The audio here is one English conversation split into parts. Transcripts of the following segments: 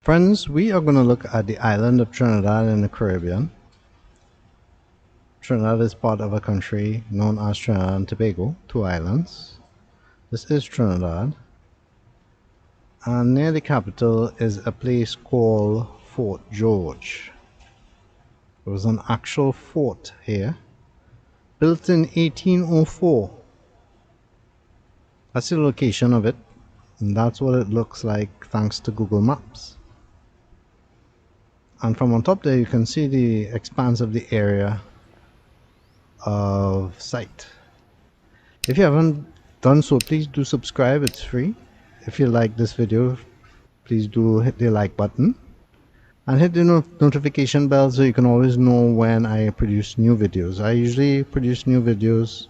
Friends, we are going to look at the island of Trinidad in the Caribbean. Trinidad is part of a country known as Trinidad and Tobago, two islands. This is Trinidad. And near the capital is a place called Fort George. There was an actual fort here, built in 1804. That's the location of it, and that's what it looks like thanks to Google Maps. And from on top there you can see the expanse of the area of sight. If you haven't done so, please do subscribe, it's free. If you like this video, please do hit the like button and hit the notification bell so you can always know when I produce new videos. I usually produce new videos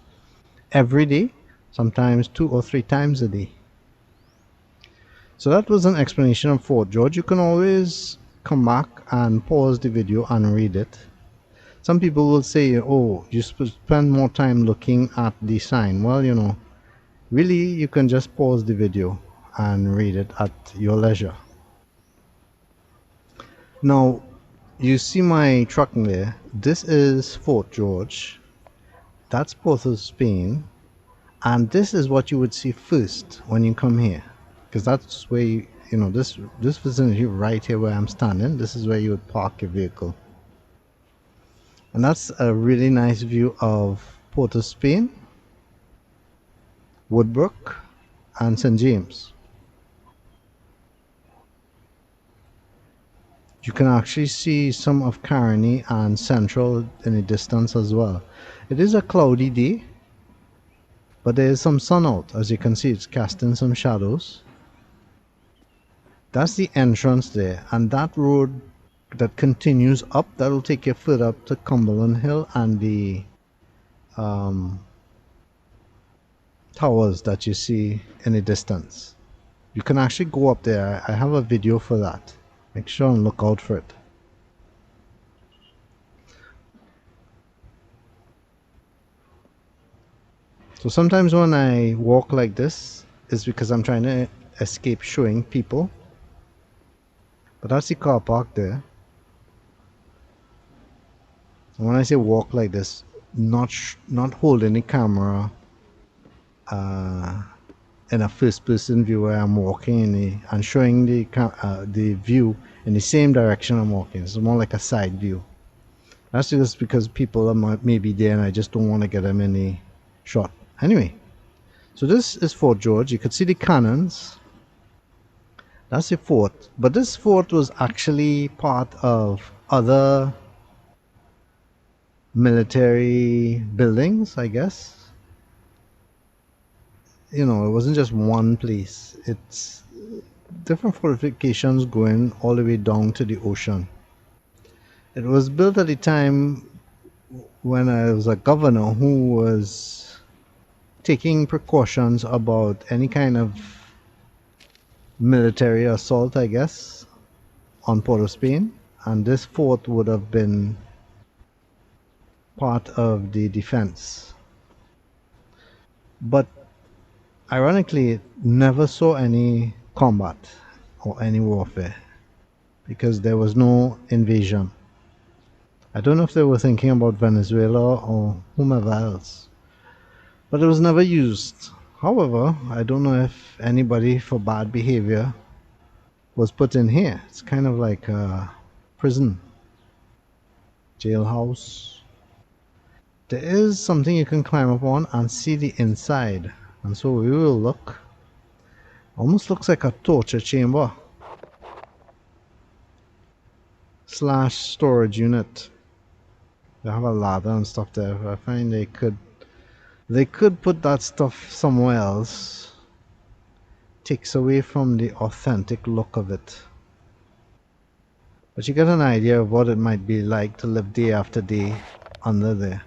every day, sometimes 2 or 3 times a day. So that was an explanation of Fort George. You can always come back and pause the video and read it. Some people will say, oh, you spend more time looking at the sign. Well, you know, really you can just pause the video and read it at your leisure. Now, you see my truck there. This is Fort George. That's Port of Spain. And this is what you would see first when you come here. Because that's where, you know, this vicinity right here where I'm standing, this is where you would park your vehicle. And that's a really nice view of Port of Spain, Woodbrook, and St. James. You can actually see some of Caroni and Central in the distance as well. It is a cloudy day, but there is some sun out. As you can see, it's casting some shadows. That's the entrance there, and that road that continues up, that will take you further up to Cumberland Hill and the towers that you see in the distance. You can actually go up there. I have a video for that. Make sure and look out for it. So sometimes when I walk like this, it's because I'm trying to escape showing people. But that's the car park there. And when I say walk like this, not holding the camera in a first-person view where I'm walking and showing the view in the same direction I'm walking. It's more like a side view. That's just because people are maybe there and I just don't want to get them in the shot. Anyway, so this is Fort George. You could see the cannons. That's the fort. But this fort was actually part of other military buildings, I guess. You know, it wasn't just one place. It's different fortifications going all the way down to the ocean. It was built at the time when I was a governor who was taking precautions about any kind of military assault, I guess, on Port of Spain, and this fort would have been part of the defense. But ironically, it never saw any combat or any warfare because there was no invasion. I don't know if they were thinking about Venezuela or whomever else, but it was never used. However, I don't know if anybody for bad behavior was put in here. It's kind of like a prison, jailhouse. There is something you can climb up on and see the inside, and so we will look. Almost looks like a torture chamber / storage unit. They have a ladder and stuff there. I find they could put that stuff somewhere else. Takes away from the authentic look of it. But you get an idea of what it might be like to live day after day under there.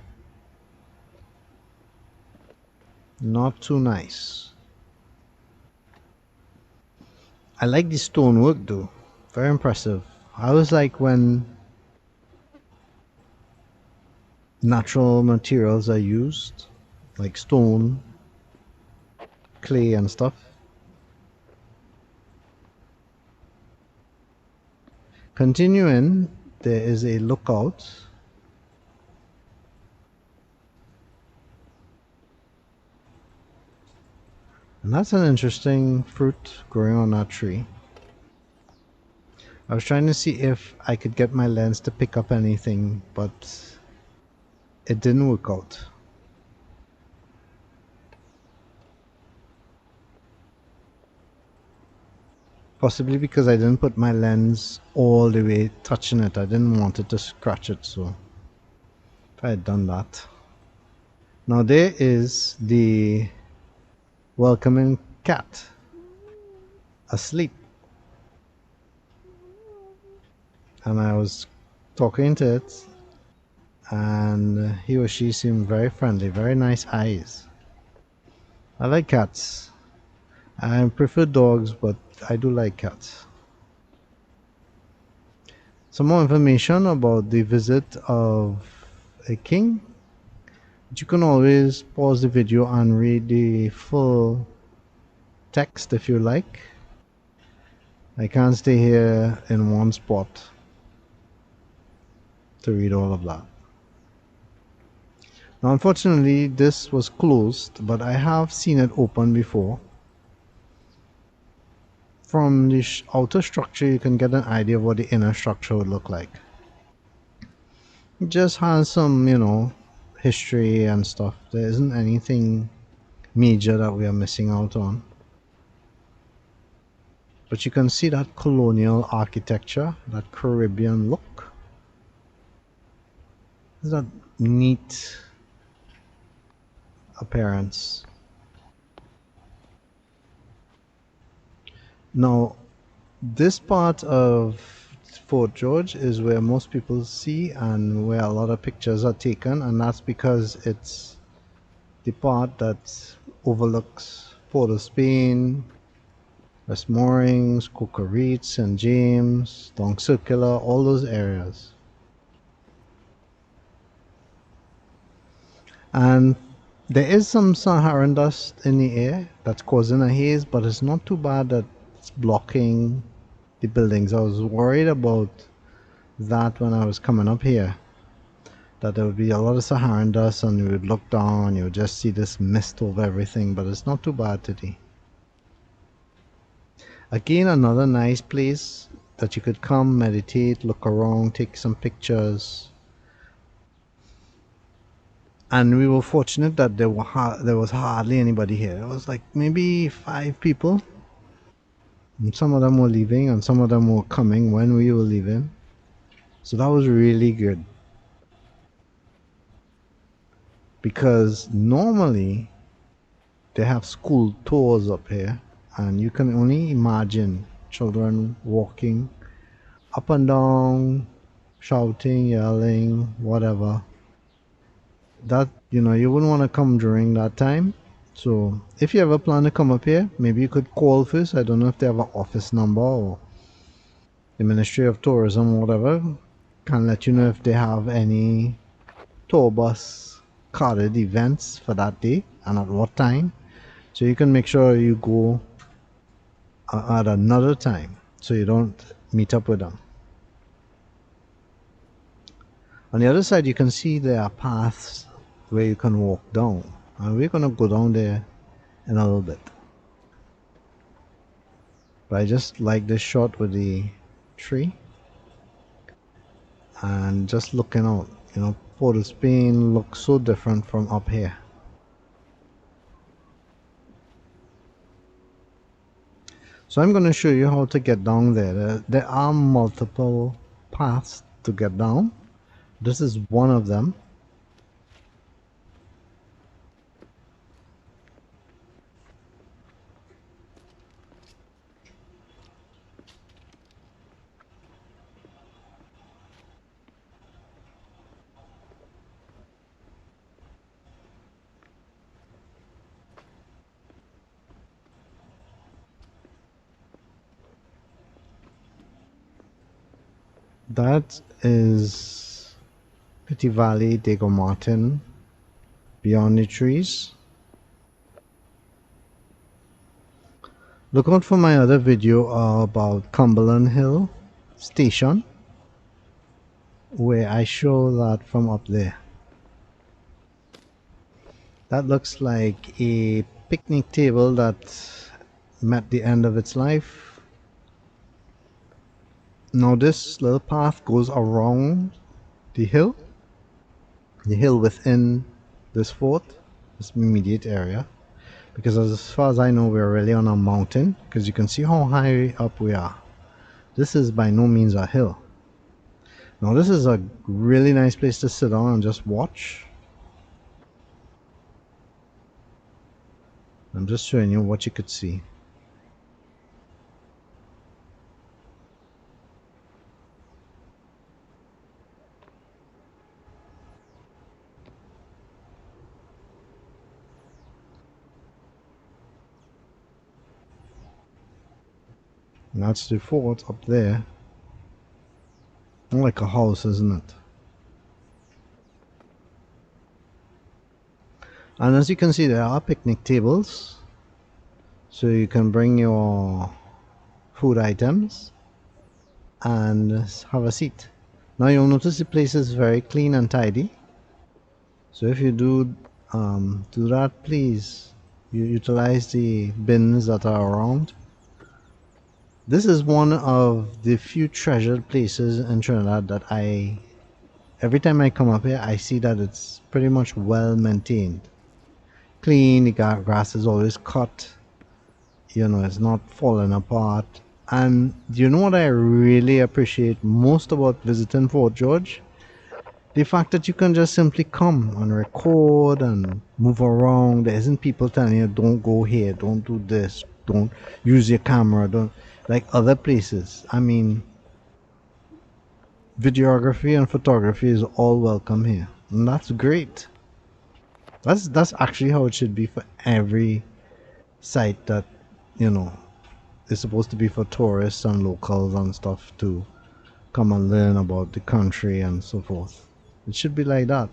Not too nice. I like the stonework though. Very impressive. I always like when natural materials are used, like stone, clay and stuff. Continuing, there is a lookout, and that's an interesting fruit growing on that tree. I was trying to see if I could get my lens to pick up anything, but it didn't work out. Possibly because I didn't put my lens all the way touching it. I didn't want it to scratch it, so if I had done that. Now there is the welcoming cat asleep, and I was talking to it, and he or she seemed very friendly, very nice eyes. I like cats. I prefer dogs, but I do like cats. Some more information about the visit of a king. But you can always pause the video and read the full text if you like. I can't stay here in one spot to read all of that. Now, unfortunately, this was closed, but I have seen it open before. From the outer structure, you can get an idea of what the inner structure would look like. It just has some, history and stuff. There isn't anything major that we are missing out on. But you can see that colonial architecture, that Caribbean look. Is that neat appearance? Now, this part of Fort George is where most people see and where a lot of pictures are taken, and that's because it's the part that overlooks Port of Spain, Westmoorings, Cocorit, St. James, Long Circular, all those areas. And there is some Saharan dust in the air that's causing a haze, but it's not too bad that it's blocking the buildings. I was worried about that when I was coming up here, that there would be a lot of Saharan dust and you would look down and you would just see this mist over everything, but it's not too bad today. Again, another nice place that you could come, meditate, look around, take some pictures. And we were fortunate that there was hardly anybody here. It was like maybe 5 people. And some of them were leaving and some of them were coming when we were leaving. So that was really good. Because normally they have school tours up here, and you can only imagine children walking up and down, shouting, yelling, whatever. That, you wouldn't want to come during that time. So if you ever plan to come up here, maybe you could call first. I don't know if they have an office number or the Ministry of Tourism or whatever can let you know if they have any tour bus carded events for that day and at what time. So you can make sure you go at another time so you don't meet up with them. On the other side, you can see there are paths where you can walk down, and we're going to go down there in a little bit. But I just like this shot with the tree and just looking out. Port of Spain looks so different from up here. So I'm going to show you how to get down there. There are multiple paths to get down. This is one of them. That is Petit Valley de Martin beyond the trees. Look out for my other video about Cumberland Hill station where I show that from up there. That looks like a picnic table that met the end of its life. Now this little path goes around the hill, within this fort, this immediate area. Because as far as I know, we're really on a mountain. Because you can see how high up we are. This is by no means a hill. Now this is a really nice place to sit down and just watch. I'm just showing you what you could see. And that's the fort up there. Like a house, isn't it? And as you can see, there are picnic tables. So you can bring your food items and have a seat. Now you'll notice the place is very clean and tidy. So if you do that, please you utilize the bins that are around. This is one of the few treasured places in Trinidad that every time I come up here, I see that it's pretty much well maintained. Clean, the grass is always cut, it's not falling apart. And you know what I really appreciate most about visiting Fort George? The fact that you can just simply come and record and move around. There isn't people telling you, don't go here, don't do this, don't use your camera, don't, like other places. I mean, videography and photography is all welcome here. And that's great. That's actually how it should be for every site that, you know, is supposed to be for tourists and locals and stuff to come and learn about the country and so forth. It should be like that.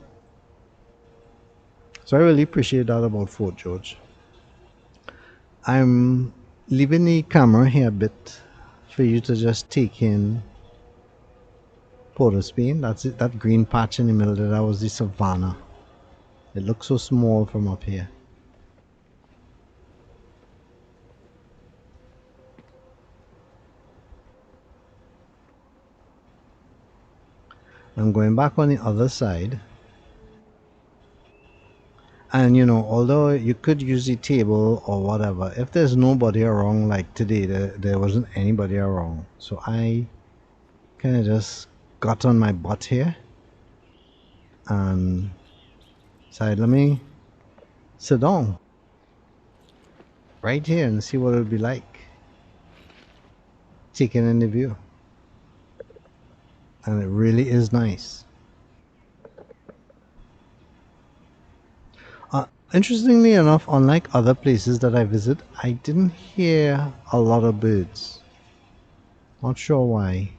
So I really appreciate that about Fort George. I'm leaving the camera here a bit for you to just take in Port of Spain. That's it. That green patch in the middle there, that was the savannah. It looks so small from up here. I'm going back on the other side. And although you could use the table or whatever, if there's nobody around, like today, there wasn't anybody around. So I kind of just got on my butt here and said, let me sit down right here and see what it would be like taking in the view. And it really is nice. Interestingly enough, unlike other places that I visit, I didn't hear a lot of birds. Not sure why.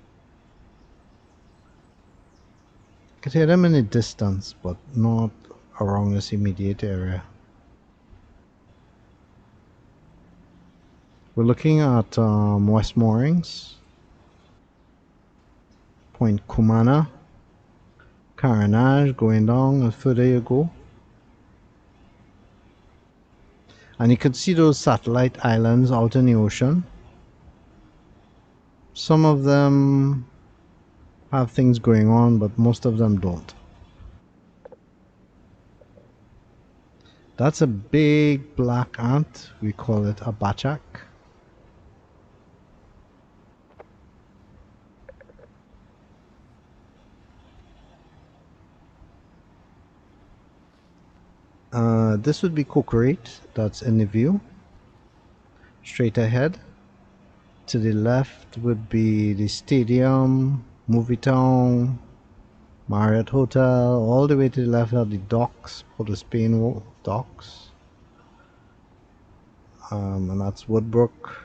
I could hear them in the distance, but not around this immediate area. We're looking at Westmoorings, Point Kumana, Carenage, going down and further you go. And you could see those satellite islands out in the ocean. Some of them have things going on, but most of them don't. That's a big black ant. We call it a bachak. This would be Cocorate, that's in the view. Straight ahead. To the left would be the stadium, movie town, Marriott Hotel. All the way to the left are the docks, Port of Spain docks. And that's Woodbrook,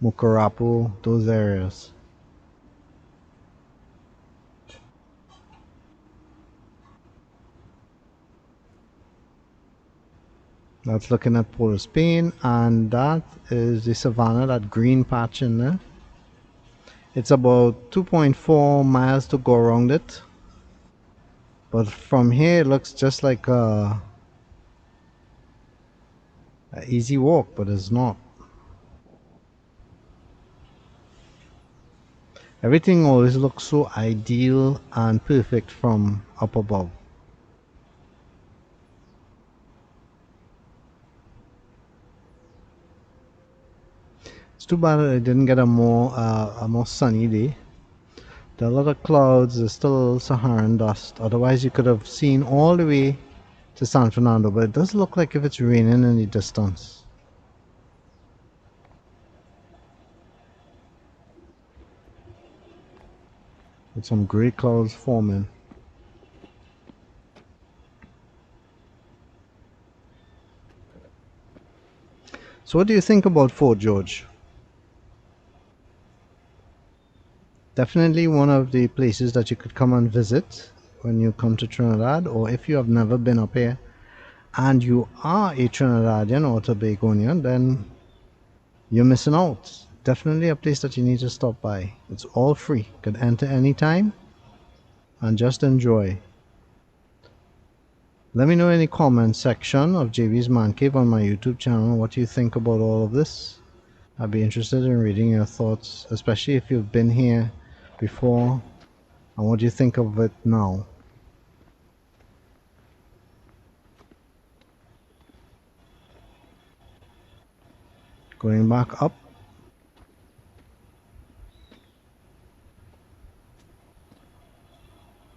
Mucurapo, those areas. That's looking at Port of Spain, and that is the savannah, that green patch in there. It's about 2.4 miles to go around it. But from here it looks just like a easy walk, but it's not. Everything always looks so ideal and perfect from up above. It's too bad that I didn't get a more sunny day. There are a lot of clouds, there's still a little Saharan dust. Otherwise you could have seen all the way to San Fernando, but it does look like if it's raining in the distance. With some gray clouds forming. So what do you think about Fort George? Definitely one of the places that you could come and visit when you come to Trinidad, or if you have never been up here and you are a Trinidadian or Tobagonian, then you're missing out. Definitely a place that you need to stop by. It's all free. You can enter anytime and just enjoy. Let me know in the comment section of JB's Man Cave on my YouTube channel what you think about all of this. I'd be interested in reading your thoughts, especially if you've been here before and what you think of it now. Going back up.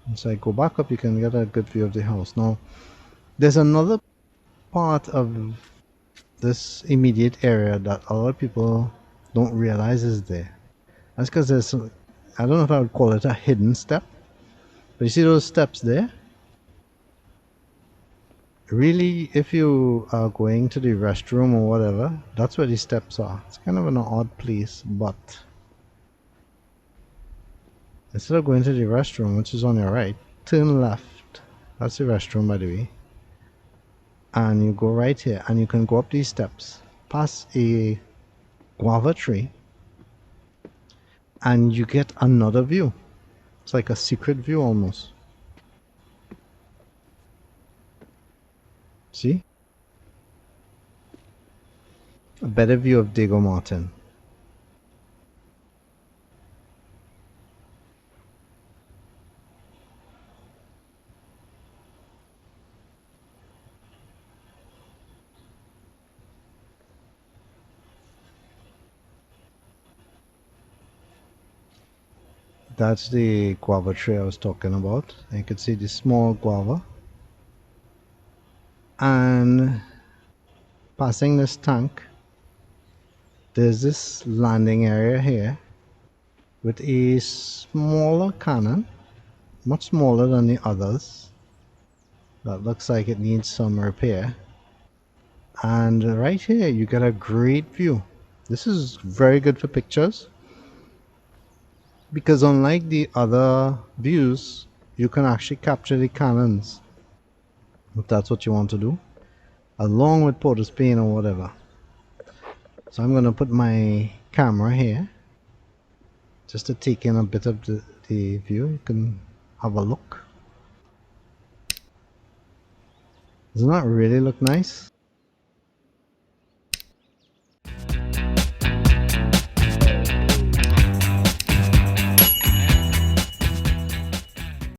Once I go back up, you can get a good view of the house. Now, there's another part of this immediate area that a lot of people don't realize is there. That's because there's, I don't know if I would call it a hidden step, but you see those steps there? Really, if you are going to the restroom or whatever, that's where the steps are. It's kind of an odd place, but instead of going to the restroom, which is on your right, turn left. That's the restroom, by the way. And you go right here, and you can go up these steps, past a guava tree, and you get another view. It's like a secret view almost. See? A better view of Diego Martin. That's the guava tree I was talking about. You can see the small guava. And passing this tank, there's this landing area here with a smaller cannon, much smaller than the others. That looks like it needs some repair. And right here you get a great view. This is very good for pictures because unlike the other views, you can actually capture the cannons if that's what you want to do, along with Port of Spain or whatever. So I'm going to put my camera here just to take in a bit of the view. You can have a look. Doesn't that really look nice?